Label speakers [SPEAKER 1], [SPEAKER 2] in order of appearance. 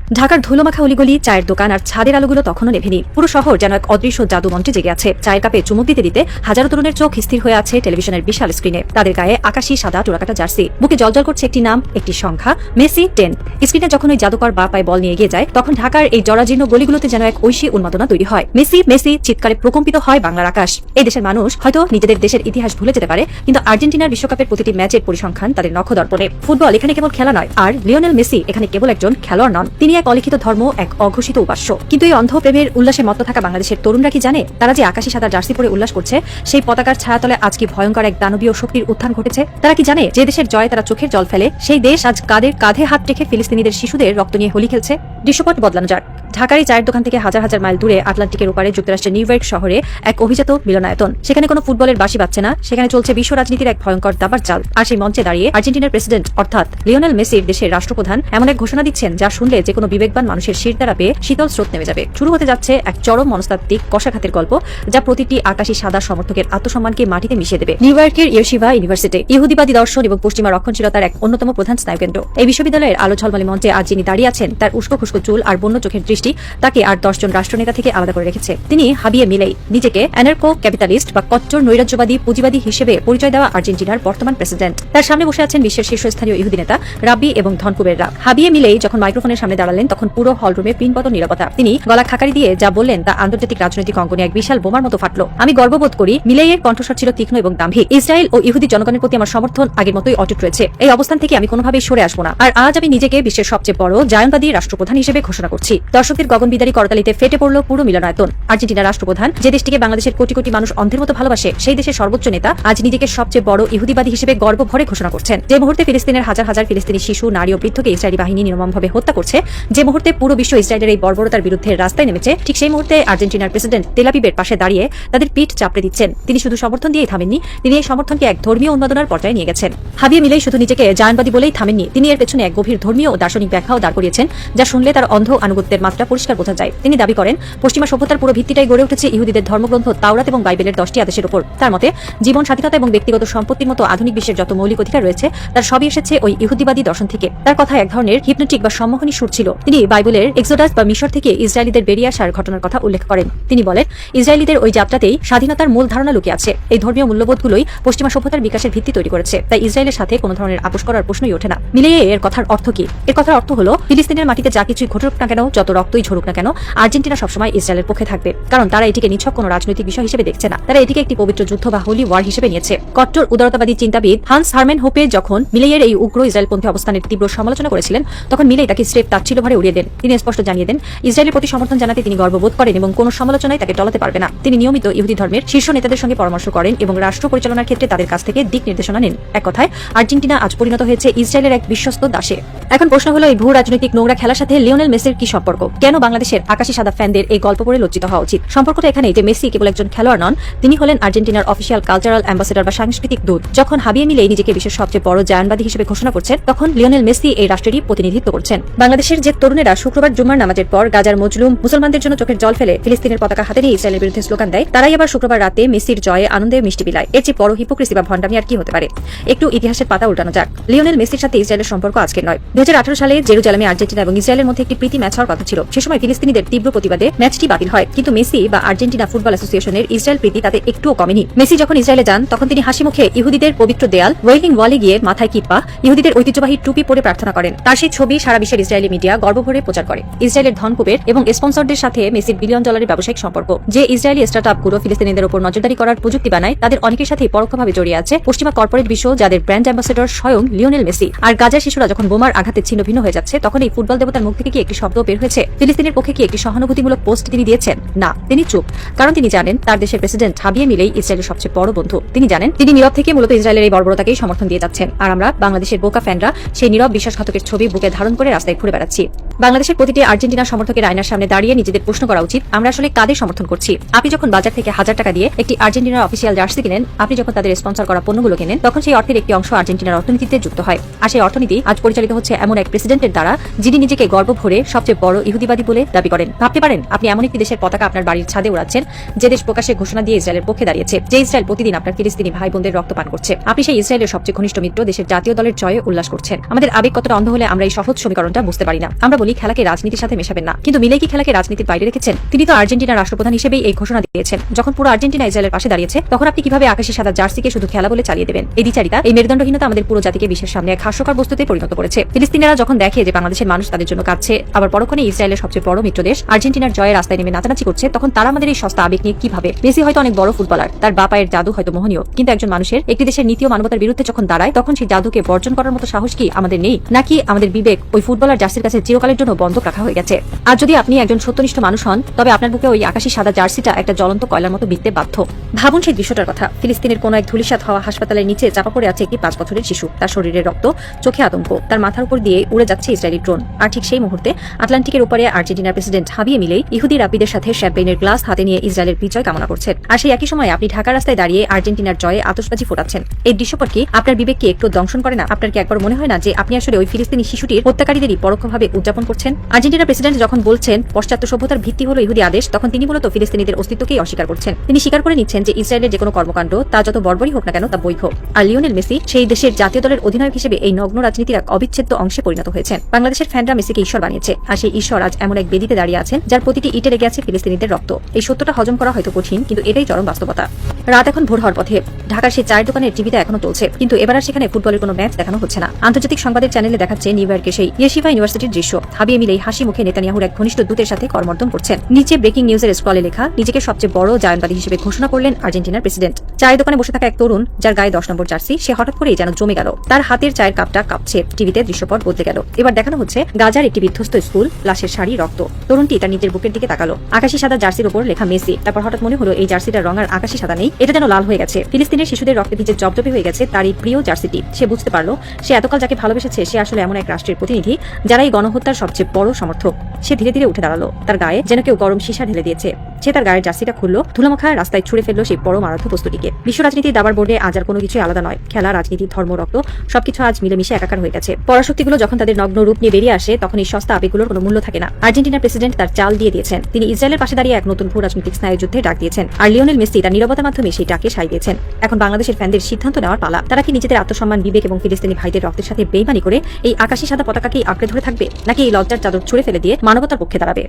[SPEAKER 1] ঢাকার ধুলোমাখা অলিগলি, চায়ের দোকান আর ছাদের আলোগুলো তখনও নেভেনি। পুরো শহর যেন এক অদৃশ্য জাদু মন্ত্রে জেগে আছে। চায়ের কাপে চুমুক দিতে দিতে হাজারো তরুণের চোখ স্থির হয়ে আছে টেলিভিশনের বিশাল স্ক্রিনে। তাদের গায়ে আকাশি সাদা টোরাকাটা জার্সি, বুকে জলজল করছে একটি নাম, একটি সংখ্যা, মেসি 10। স্ক্রিনে যখন ওই জাদুকর বা পায়ে বল নিয়ে এগিয়ে যায়, তখন ঢাকার এই জরাজীর্ণ গলিগুলোতে যেন এক ঐশী উন্মাদনা তৈরি হয়। মেসি মেসি চিৎকারে প্রকম্পিত হয় বাংলার আকাশ। এই দেশের মানুষ হয়তো নিজেদের দেশের ইতিহাস ভুলে যেতে পারে, কিন্তু আর্জেন্টিনার বিশ্বকাপের প্রতিটি ম্যাচের পরিসংখ্যান তাদের নখদর্পণে। ফুটবল এখানে কেবল খেলা নয়, আর লিওনেল মেসি এখানে কেবল একজন খেলোয়াড় নন, তিনি এক অলিখিত ধর্ম, এক অঘোষিত উপাস্য। কিন্তু এই অন্ধ প্রেমের উল্লাসে মত্ত থাকা বাংলাদেশের তরুণরা কি জানে, তারা যে আকাশী সাদা জার্সি পরে উল্লাস করছে, সেই পতাকার ছায়াতলে আজ কি ভয়ঙ্কর এক দানবীয় শক্তির উত্থান ঘটেছে? তারা কি জানে, যে দেশের জয়ে তারা চোখের জল ফেলে, সেই দেশ আজ কাঁধে কাঁধে হাত রেখে ফিলিস্তিনিদের শিশুদের রক্ত নিয়ে হোলি খেলছে? দৃশ্যপট বদলানো যাক। ঢাকার চায়ের দোকান থেকে হাজার হাজার মাইল দূরে আটলান্টিকের ওপারে যুক্তরাষ্ট্রের নিউ ইয়র্ক শহরে এক অভিজাত মিলনায়তন। সেখানে কোনো ফুটবলের বাঁশি বাজছে না, সেখানে চলছে বিশ্ব রাজনীতির এক ভয়ঙ্কর দাবার চাল। আর সেই মঞ্চে দাঁড়িয়ে আর্জেন্টিনার প্রেসিডেন্ট অর্থাৎ লিওনেল মেসির দেশের রাষ্ট্রপ্রধান এমন এক ঘোষণা দিচ্ছেন, যা শুনলে যে কোনো বিবেকবান মানুষের শিরদাঁড়া পেয়ে শীতল স্রোত নেমে যাবে। শুরু হতে যাচ্ছে এক চরম মনস্তাত্ত্বিক কষাঘাতের গল্প, যা প্রতিটি আকাশী সাদা সমর্থকের আত্মসম্মানকে মাটিতে মিশিয়ে দেবে। নিউ ইয়র্কের ইয়েশিভা ইউনিভার্সিটি ইহুদিবাদী দর্শন এবং পশ্চিমা রক্ষণশীলতার এক অন্যতম প্রধান স্নায়ুকেন্দ্র। এই বিশ্ববিদ্যালয়ের আলো ঝলমলে মঞ্চে আজ যিনি দাঁড়িয়ে আছেন, তার উস্কো খুস্কো চুল আর বন্য চোখের দৃষ্টি তাকে আর 10 জন রাষ্ট্রনেতা থেকে আলাদা করে রেখেছে। তিনি হাবিয়ে মিলেই, নিজেকে অ্যানার্কো ক্যাপিটালিস্ট বা কট্টর নৈরাজ্যবাদী পুঁজিবাদী হিসেবে পরিচয় দেওয়া আর্জেন্টিনার বর্তমান প্রেসিডেন্ট। তার সামনে বসে আছেন বিশ্বের শীর্ষস্থানীয় ইহুদি নেতা রাব্বি এবং ধনকুবেররা। হাবিয়ে মিলেই যখন মাইক্রোফোনের সামনে দাঁড়ালেন, তখন পুরো হলরুমে পিনপতন নীরবতা। তিনি গলা খাকারি দিয়ে যা বললেন, তা আন্তর্জাতিক রাজনৈতিক অঙ্গনে এক বিশাল বোমার মতো ফাটল। আমি গর্ববোধ করি, মিলেইয়ের কণ্ঠস্বর ছিল তীক্ষ্ণ এবং দাম্ভিক। ইসরায়েল ও ইহুদি জনগণের প্রতি আমার সমর্থন আগের মতোই অটুট রয়েছে। এই অবস্থান থেকে আমি কোনোভাবেই সরে আসবো না। আর আজ আমি নিজেকে বিশ্বের সবচেয়ে বড় জায়নবাদী রাষ্ট্রপ্রধান হিসেবে ঘোষণা করছি। দর্শকদের গগনবিদারী করতালিতে ফেটে পড়ল পুরো মিলনায়তন। আর্জেন্টিনার রাষ্ট্রপ্রধান, যে দেশটিকে বাংলাদেশের কোটি কোটি মানুষ অন্ধের মতো ভালোবাসে, সেই দেশের সর্বোচ্চ নেতা আজ নিজেকে সবচেয়ে বড় ইহুদিবাদী হিসেবে গর্ব ভরে ঘোষণা করছেন। যে মুহূর্তে ফিলিস্তিনের হাজার হাজার ফিলিস্তিনি শিশু, নারী ও বৃদ্ধকে ইসরায়েলি বাহিনী নির্মমভাবে হত্যা করছে, যে মুহূর্তে পুরো বিশ্ব ইসরায়েলের এই বর্বরতার বিরুদ্ধে রাস্তায় নেমেছে, ঠিক সেই মুহূর্তে আর্জেন্টিনার প্রেসিডেন্ট তেল আবিবের পাশে দাঁড়িয়ে তাদের পিঠ চাপড়ে দিচ্ছেন। তিনি শুধু সমর্থন দিয়েই থামেননি, তিনি এই সমর্থনকে এক ধর্মীয় উন্মাদনার পর্যায়ে নিয়ে গেছেন। হাবিয়ে মিলেই শুধু নিজেকে জায়নবাদী বলেই থামেননি, তিনি এর পেছনে এক গভীর ধর্মীয় ও দার্শনিক ব্যাখ্যাও দাঁড় করিয়েছেন, যা শুনলে তার অন্ধ আনুগত্যের মাত্রা পরিষ্কার বোঝা যায়। তিনি দাবি করেন, পশ্চিমা সভ্যতার পুরো ভিত্তিটাই গড়ে উঠেছে ইহুদিদের ধর্মগ্রন্থ তাওরাত এবং বাইবেলের 10টি আদেশের উপর। তার মতে, জীবন, স্বাধীনতা এবং ব্যক্তিগত সম্পত্তির মতো আধুনিক বিশ্বের যত মৌলিক অধিকার রয়েছে, তার সবই এসেছে ওই ইহুদিবাদী দর্শন থেকে। তার কথা এক ধরনের হিপনোটিক বা সম্মোহনী সুর ছিল। তিনি বাইবেলের এক্সোডাস বা মিশর থেকে ইসরায়েলিদের বেরিয়ে আসার ঘটনার কথা উল্লেখ করেন। তিনি বলেন, ইসরায়েলিদের ওই যাত্রাতেই স্বাধীনতার মূল ধারণা লুকিয়ে আছে। এই ধর্মীয় মূল্যবোধগুলোই পশ্চিমা সভ্যতার বিকাশের ভিত্তি তৈরি করেছে। তাই ইসরায়েলের সাথে কোনো ধরনের আপোষ করার প্রশ্নই ওঠে না। মিলিয়ে এর কথার অর্থ কি? এর কথার অর্থ হলো, ফিলিস্তিনের মাটিতে যা কিছুই ঘটুক না কেন, যত রক্তই ঝরুক না কেন, আর্জেন্টিনা সবসময় ইসরায়েলের পক্ষে থাকবে। কারণ তারা এটিকে নিছক কোনো রাজনৈতিক বিষয় হিসেবে দেখছে না, তারা এটিকে একটি পবিত্র যুদ্ধ বা হোলি ওয়ার হিসেবে নিয়েছে। কট্টর উদারতাবাদী চিন্তাবিদ হান্স হারম্যান হোপে যখন মিলেইয়ের এই উগ্র ইসরায়েলপন্থী অবস্থানের তীব্র সমালোচনা করেছিলেন, তখন মিলেই তাকে স্রেফ তাচ্ছিল্য ভরে উড়িয়ে দেন। তিনি স্পষ্ট জানিয়ে দেন, ইসরায়েলের প্রতি সমর্থন জানাতে তিনি গর্ববোধ করেন এবং কোনো সমালোচনায় তাকে টলাতে পারবে না। তিনি নিয়মিত ইহুদি ধর্মের শীর্ষ নেতাদের সঙ্গে পরামর্শ করেন এবং রাষ্ট্র পরিচালনার ক্ষেত্রে তাদের কাছ থেকে দিক নির্দেশনা নেন। এক কথায়, আর্জেন্টিনা আজ পরিণত হয়েছে ইসরায়েলের এক বিশ্বস্ত দাসে। এখন প্রশ্ন হলো, এই ভূ রাজনৈতিক নোংরা খেলার সাথে লিওনেল মেসির কি সম্পর্ক? কেন বাংলাদেশের আকাশী সাদা ফ্যানদের এই গল্প পড়ে লজ্জিত হওয়া উচিত? সম্পর্কটা এখানেই যে মেসি কেবল একজন খেলোয়াড় নন, তিনি হলেন আর্জেন্টিনার অফিসিয়াল কালচারাল অ্যাম্বাসেডর বা সাংস্কৃতিক দূত। যখন হাবিয়ে মিলেই নিজেকে বিশ্বের সবচেয়ে বড় জায়নবাদী হিসেবে ঘোষণা করছেন, তখন লিওনেল মেসি এই রাষ্ট্রেরই প্রতিনিধিত্ব করছেন। বাংলাদেশের যে তরুণেরা শুক্রবার জুম্মার নামাজের পর গাজার মজলুম মুসলমানদের জন্য চোখের জল ফেলে ফিলিস্তিনের পতাকা হাতে নিয়ে ইসরায়েলের বিরুদ্ধে স্লোগান দেয়, তারাই আবার শুক্রবার রাতে মেসির জয়ে আনন্দে মিষ্টি বিলায়। এর চেয়ে বড় হিপোক্রেসি বা ভণ্ডামি আর কি হতে পারে? একটু ইতিহাসের পাতা উল্টানো যাক। লিওনেল মেসির সাথে ইসরায়েলের সম্পর্ক আজকের নয়। 2018 সালে জেরুজালেমে আর্জেন্টিনা এবং ইসরায়েলের মধ্যে একটি প্রীতি ম্যাচ হওয়ার কথা ছিল। সে সময় ফিলিস্তিনিদের তীব্র প্রতিবাদে ম্যাচটি বাতিল হয়, কিন্তু মেসি বা আর্জেন্টিনা ফুটবল অ্যাসোসিয়েশনের ইসরায়েল প্রীতি তাতে একটুও কমেনি। মেসি যখন ইসরায়েলে যান, তখন তিনি হাসি মুখে ইহুদিদের পবিত্র দেয়াল ওয়েলিং ওয়ালে গিয়ে মাথায় কিপ্পা, ইহুদিদের ঐতিহ্যবাহী টুপি পরে প্রার্থনা করেন। তার সেই ছবি সারা বিশ্বের ইসরায়েলি মিডিয়া গর্বভরে প্রচার করে। ইসরায়েলের ধনকুবের এবং স্পন্সরদের সাথে মেসির বিলিয়ন ডলারের ব্যবসায়িক সম্পর্ক। যে ইসরায়েলি স্টার্টআপগুলো ফিলিস্তিনিদের উপর নজরদারি করার প্রযুক্তি বানায়, তাদের অনেকের সাথে পরোক্ষভাবে জড়িয়ে আছে পশ্চিমা কর্পোরেট বিশ্ব, যাদের ব্র্যান্ড অ্যাম্বাসেডর স্বয়ং লিওনেল মেসি। আর গাজার শিশুরা যখন বোমার আঘাতে ছিন্ন ভিন্ন হয়ে যাচ্ছে, তখন এই ফুটবল দেবতার মুখ থেকে কি একটি শব্দ বের হয়েছে? ফিলিস্তিনের পক্ষে কি একটি সহানুভূতিমূলক পোস্ট তিনি দিয়েছেন? না, তিনি চুপ। কারণ তিনি জানেন, তার দেশের প্রেসিডেন্ট হাবিয়ে মিলেই ইসরায়েলের সবচেয়ে বড় বন্ধু। তিনি জানেন, তিনি নীরব থেকে মূলত ইসরায়েলের এই বর্বরতাকেই সমর্থন দিয়ে যাচ্ছেন। আর আমরা বাংলাদেশের বোকা ফ্যানরা সেই নীরব বিশ্বাসঘাতকের ছবি বুকে ধারণ করে রাস্তায় ঘুরে বেড়াচ্ছি। বাংলাদেশের প্রতিটি আর্জেন্টিনা সমর্থকের আয়নার সামনে দাঁড়িয়ে নিজেদের প্রশ্ন করা উচিত, আমরা আসলে কাদের সমর্থন করছি? আপনি যখন বাজার থেকে 1000 টাকা দিয়ে একটি আর্জেন্টিনার অফিসিয়াল জার্সি কিনেন, আপনি যখন তাদের স্পন্সর করা পণ্যগুলো কেনেন, তখন সেই অর্থের একটি অংশ আর্জেন্টিনার অর্থনীতিতে যুক্ত হয়। আর সেই অর্থনীতি আজ পরিচালিত হচ্ছে এমন এক প্রেসিডেন্টের দ্বারা, যিনি নিজেকে গর্ব ভরে সবচেয়ে বড় ইহুদি ইহুদিবাদী বলে দাবি করেন। ভাবতে পারেন আপনি এমন একটি দেশের পতাকা আপনার বাড়ির ছাদে উড়াচ্ছেন যে দেশ প্রকাশ্যে ঘোষণা দিয়ে ইসরায়েলের পক্ষে দাঁড়িয়েছে, যে ইসরায়েল প্রতিদিন আপনার ফিলিস্তিনি ভাই বোনদের রক্ত পান করছে। আপনি সেই ইসরায়েলের সবচেয়ে ঘনিষ্ঠ মিত্র দেশের জাতীয় দলের জয়ে উল্লাস করছেন। আমাদের আবেগ কতটা অন্ধ হলে আমরা এই সহজ সমীকরণটা বুঝতে পারি না। আমরা বলি খেলাকে রাজনীতির সাথে মেশাবেন না, কিন্তু মিলে কি খেলাকে রাজনীতির বাইরে রেখেছেন? তিনি তো আর্জেন্টিনার রাষ্ট্রপ্রধান হিসেবেই এই ঘোষণা দিয়েছেন। যখন পুরো আর্জেন্টিনা ইসরায়েলের পাশে দাঁড়িয়েছে, তখন আপনি কিভাবে আকাশী সাদা জার্সিকে শুধু খেলা বলে চালিয়ে দেবেন? এই দ্বিচারিতা, এই মেরুদণ্ডহীনতা আমাদের পুরো জাতিকে বিশ্বের সামনে এক হাস্যকর বস্তুতে পরিণত করেছে। ফিলিস্তিনিরা যখন দেখে যে বাংলাদেশের মানুষ তাদের জন্য কাঁদছে, আবার পরক্ষণে ইসরায়েলের সবচেয়ে বড় মিত্র দেশ আর্জেন্টিনার জয়ে রাস্তায় নেমে নাচানাচি করছে, তখন তারা আমাদের এই সস্তা আবেগ নিয়ে কিভাবে? মেসি হয়তো অনেক বড় ফুটবলার, তার বা পায়ের জাদু হয়তো মোহনীয়, কিন্তু একজন মানুষের একটি দেশের নীতি ও মানবতার বিরুদ্ধে যখন দাঁড়ায়, তখন সেই জাদুকে বর্জন করার মতো সাহস কি আমাদের নেই? নাকি আমাদের বিবেক ওই ফুটবলার জার্সির কাছে চিরকালের জন্য বন্ধক রাখা হয়ে গেছে? আর যদি আপনি একজন সত্যনিষ্ঠ মানুষ হন, তবে আপনার বুকে ওই আকাশী সাদা জার্সিটা একটা জ্বলন্ত কয়লার মতো বিকতে বাধ্য। ভাবুন সেই দৃশ্যটার কথা। ফিলিস্তিনের কোন এক ধূলিসাৎ হওয়া হাসপাতালের নিচে চাপা পড়ে আছে একটি 5 বছরের শিশু। তার শরীরে রক্ত, চোখে আতঙ্ক, তার মাথার উপর দিয়ে উড়ে যাচ্ছে ইসরায়েলি ড্রোন। আর ঠিক সেই মুহূর্তে আটলান্টিকের উপরে আর্জেন্টিনার প্রেসিডেন্ট হাবিয়ে মিলেই ইহুদি রাপিদের সাথে শ্যাম্পেইনের গ্লাস হাতে নিয়ে ইসরায়েলের বিজয় কামনা করছেন। আর সেই একই সময় আপনি ঢাকা রাস্তায় দাঁড়িয়ে আর্জেন্টিনার জয়ে আতশবাজি ফোটাচ্ছেন। এই দৃশ্যপট কি আপনার বিবেককে একটু দংশন করে না? আপনার কি একবার মনে হয় না যে আপনি আসলে ওই ফিলিস্তিনি শিশুটির হত্যাকারীদেরই পরোক্ষভাবে উদযাপন করছেন? আর্জেন্টিনার প্রেসিডেন্ট যখন বলছেন পশ্চাত্য সভ্যতার ভিত্তি হলো ইহুদি আদেশ, তখন তিনি মূলত ফিলিস্তিনিদের অস্তিত্বকেই অস্বীকার করছেন। তিনি স্বীকার করে নিচ্ছেন যে ইসরায়েলের যে কোনো কর্মকাণ্ড তা যত বর্বরই হোক না কেন তা বৈধ। আর লিওনেল মেসি সেই দেশের জাতীয় দলের অধিনায়ক হিসেবে এই নগ্ন রাজনীতির এক অবিচ্ছেদ্য অংশে পরিণত হয়েছেন। বাংলাদেশের ফ্যানরা মেসিকে ঈশ্বর বানিয়েছে, আর সেই ঈশ্বর আজ এমন এক বেদিতে দাঁড়িয়ে আছেন যার প্রতিটি ইটে লেগে আছে ফিলিস্তিনিদের রক্ত। এই সত্যটা হজম করা হয়তো কঠিন, কিন্তু এটাই চরম বাস্তবতা। রাত এখন ভোর হওয়ার পথে। ঢাকার সেই চায়ের দোকানের টিভিতে এখনো চলছে, কিন্তু এবার আর সেখানে ফুটবলের কোনো ম্যাচ দেখানো হচ্ছে না। আন্তর্জাতিক সংবাদের চ্যানেলে দেখাচ্ছে নিউ ইয়র্কের সেই ইয়েশিফা ইউনিভার্সিটির দৃশ্য। হাবিয়ে মিলেই হাসি মুখে নেতানিয়াহুর এক ঘনিষ্ঠ দূতের সাথে করমর্দন করছেন। নিচে ব্রেকিং নিউজের স্ক্রলে লেখা, নিজেকে সবচেয়ে বড় জায়নবাদী হিসেবে ঘোষণা করলেন আর্জেন্টিনার প্রেসিডেন্ট। চায়ের দোকানে বসে থাকা এক তরুণ, যার গায়ে 10 নম্বর জার্সি, সে হঠাৎ করেই যেন জমে গেল। তার হাতের চায়ের কাপটা কাঁপছে। টিভিতে দৃশ্যপট বদলে গেল। এবার দেখানো হচ্ছে গাজার একটি বিধ্বস্ত স্কুল, লাশের শাড়ি, রক্ত। তরুণটি তার নিজের বুকের দিকে তাকালো। আকাশী সাদা জার্সির উপর লেখা মেসি। তারপর হঠাৎ মনে হলো এই জার্সিটার রং আর আকাশী সাদা নেই, এটা যেন লাল হয়ে গেছে। ফিলিস্তিনের শিশুদের রক্তে ভিজে জবজবে হয়ে গেছে তার এই প্রিয় জার্সিটি। সে বুঝতে পারলো সে এতকাল যাকে ভালোবেসেছে সে আসলে এমন এক রাষ্ট্রের প্রতিনিধি যারা এই গণহত্যার সবচেয়ে বড় সমর্থক। সে ধীরে ধীরে উঠে দাঁড়ালো। তার গায়ে যেন কেউ গরম সীসা ঢেলে দিয়েছে। সে তার গায়ের জার্সিটা খুললো, ধুলোমাখা রাস্তায় ছুড়ে ফেললো সেই বড় মারাত্মক বস্তুটিকে। বিশ্ব রাজনীতির দাবার বোর্ডে আজ আর কোনো কিছুই আলাদা নয়। খেলা, রাজনীতি, ধর্ম, রক্ত সবকিছু আজ মিলেমিশে একাকার হয়ে গেছে। পরাশক্তিগুলো যখন তাদের নগ্ন রূপ নিয়ে বেরিয়ে আসে, তখন এই সস্তা আবেগগুলোর কোনো মূল্য থাকে না। আর্জেন্টিনার প্রেসিডেন্ট তার চাল দিয়ে দিয়েছেন। তিনি ইসরায়েলের পাশে দাঁড়িয়ে এক নতুন ভূ রাজনৈতিক স্নায়ুযুদ্ধে ডাক দিয়েছেন। আর লিওনেল মেসি তার নীরবতার মাধ্যমে সেই ডাকে সাই দিয়েছেন। এখন বাংলাদেশের ফ্যানদের সিদ্ধান্ত নেওয়ার পালা। তারা কি নিজেদের আত্মসম্মান, বিবেক এবং ফিলিস্তিনি ভাইদের রক্তের সাথে বেইমানি করে এই আকাশী সাদা পতাকাকেই আঁকড়ে ধরে থাকবে, নাকি এই লজ্জার চাদর ছুঁড়ে ফেলে দিয়ে মানবতার পক্ষে দাঁড়াবে?